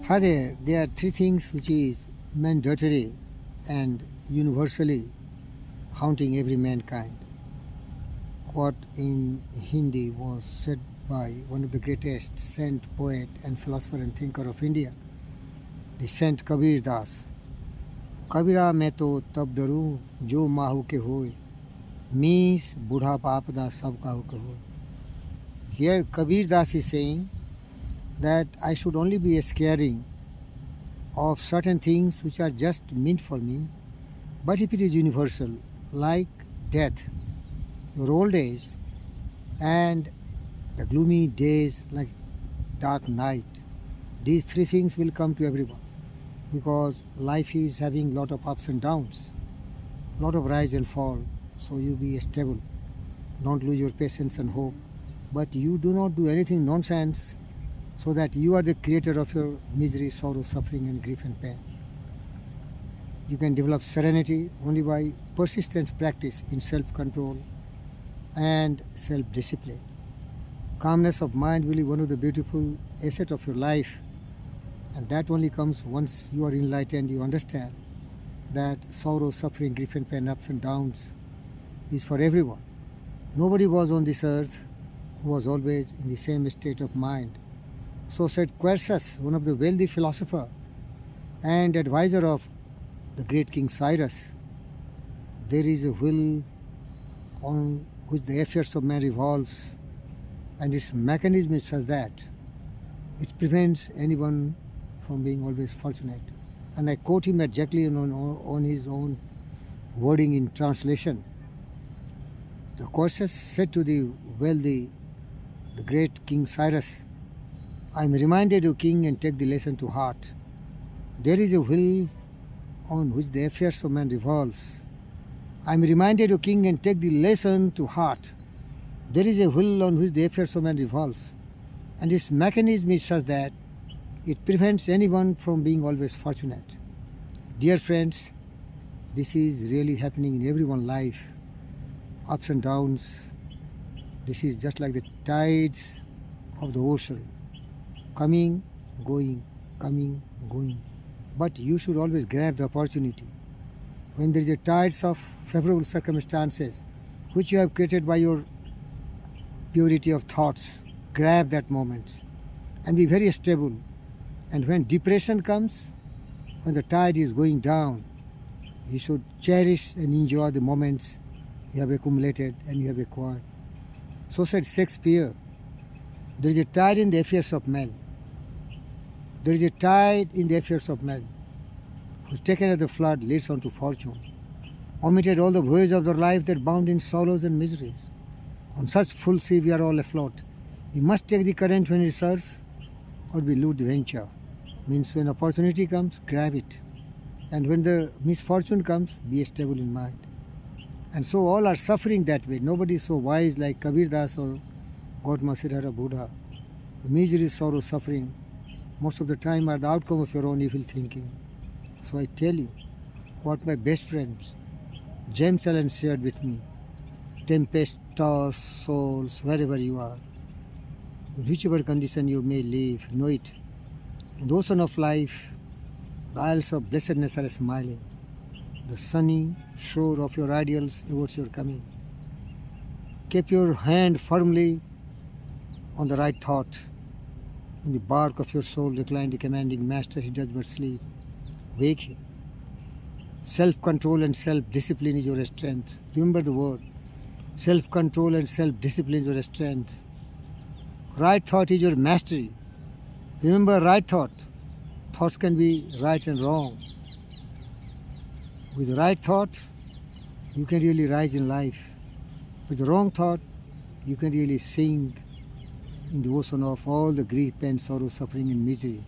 Hi there are three things which is mandatory and universally haunting every mankind. What in Hindi was said by one of the greatest saint, poet and philosopher and thinker of India, the Saint Kabir Das. कबीरा मैं तो तब डरूं जो माहू के होए मीस बुढ़ापा आपदा सब काहू के होए. Here Kabir Das is saying that I should only be scaring of certain things which are just meant for me, but if it is universal, like death, your old age, and the gloomy days like dark night, these three things will come to everyone because life is having lot of ups and downs, lot of rise and fall, so you be stable. Don't lose your patience and hope, but you do not do anything nonsense so that you are the creator of your misery, sorrow, suffering and grief and pain. You can develop serenity only by persistent practice in self-control and self-discipline. Calmness of mind will be one of the beautiful assets of your life, and that only comes once you are enlightened. You understand that sorrow, suffering, grief and pain, ups and downs is for everyone. Nobody was on this earth who was always in the same state of mind. So said Quercus, one of the wealthy philosopher and advisor of the great King Cyrus. There is a will on which the affairs of man revolves, and its mechanism is such that it prevents anyone from being always fortunate. And I quote him exactly on his own wording in translation. The Quercus said to the wealthy, the great King Cyrus, I am reminded, O king, and take the lesson to heart. There is a will on which the affairs of man revolves. I am reminded, O king, and take the lesson to heart. There is a will on which the affairs of man revolves, and its mechanism is such that it prevents anyone from being always fortunate. Dear friends, this is really happening in everyone's life. Ups and downs. This is just like the tides of the ocean. Coming, going, coming, going. But you should always grab the opportunity. When there is a tides of favorable circumstances which you have created by your purity of thoughts, grab that moment and be very stable. And when depression comes, when the tide is going down, you should cherish and enjoy the moments you have accumulated and you have acquired. So said Shakespeare, there is a tide in the affairs of men. There is a tide in the affairs of men, whose taken at the flood leads on to fortune, omitted all the voyage of their life that bound in sorrows and miseries. On such full sea we are all afloat. We must take the current when it serves, or we lose the venture. Means when opportunity comes, grab it. And when the misfortune comes, be stable in mind. And so all are suffering that way. Nobody is so wise like Kabir Das or Gautama Siddhartha Buddha. The misery, sorrow, suffering, most of the time are the outcome of your own evil thinking. So I tell you what my best friends James Allen shared with me. Tempestuous souls, wherever you are, in whichever condition you may live, know it. In the ocean of life, the isles of blessedness are smiling. The sunny shore of your ideals awaits your coming. Keep your hand firmly on the right thought. In the bark of your soul recline the commanding master, he does but sleep. Wake him. Self-control and self-discipline is your strength. Remember the word. Self-control and self-discipline is your strength. Right thought is your mastery. Remember right thought. Thoughts can be right and wrong. With the right thought, you can really rise in life. With the wrong thought, you can really sink in the ocean of all the grief, pain, sorrow, suffering and misery.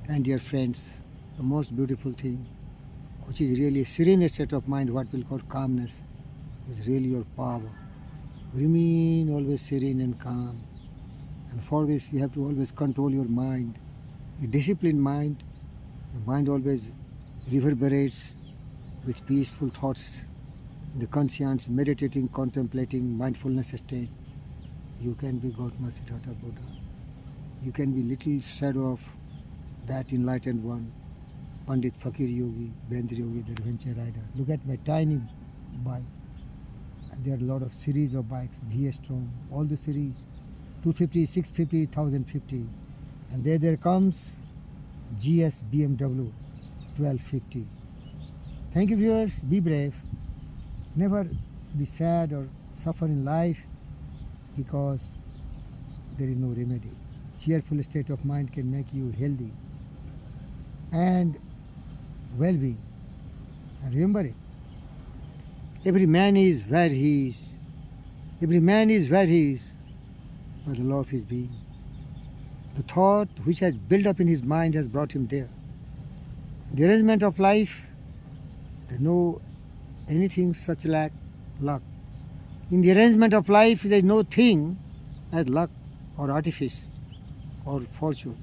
And dear friends, the most beautiful thing, which is really a serene state of mind, what we'll call calmness, is really your power. Remain always serene and calm. And for this, you have to always control your mind. A disciplined mind, the mind always reverberates with peaceful thoughts in the conscience, meditating, contemplating, mindfulness state. You can be Gautama Siddhartha Buddha. You can be little shadow of that enlightened one, Pandit Fakir Yogi, Bendra Yogi, the adventure rider. Look at my tiny bike. And there are a lot of series of bikes, VS Strom, all the series, 250, 650, 1050. And there comes GS BMW 1250. Thank you, viewers. Be brave. Never be sad or suffer in life because there is no remedy. Cheerful state of mind can make you healthy and well-being. And remember it. Every man is where he is. Every man is where he is by the law of his being. The thought which has built up in his mind has brought him there. The arrangement of life, there's no anything such like luck. In the arrangement of life, there is no thing as luck or artifice or fortune,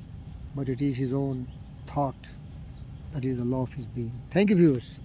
but it is his own thought that is the law of his being. Thank you, viewers.